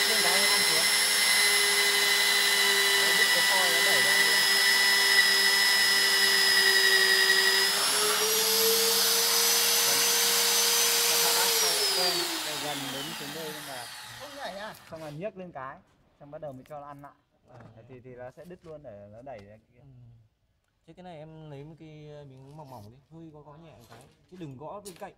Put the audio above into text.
nhấc lên cái ăn xuống. Đấy, đứt cái phôi nó đẩy ra luôn. Quen gần đến đến nơi nhưng mà Không nhảy à? xong là nhấc lên cái xong bắt đầu mới cho nó ăn lại. Thì nó sẽ đứt luôn để nó đẩy ra kia. Chứ cái này em lấy một cái miếng mỏng mỏng đi, hơi có nhẹ một cái chứ đừng gõ bên cạnh.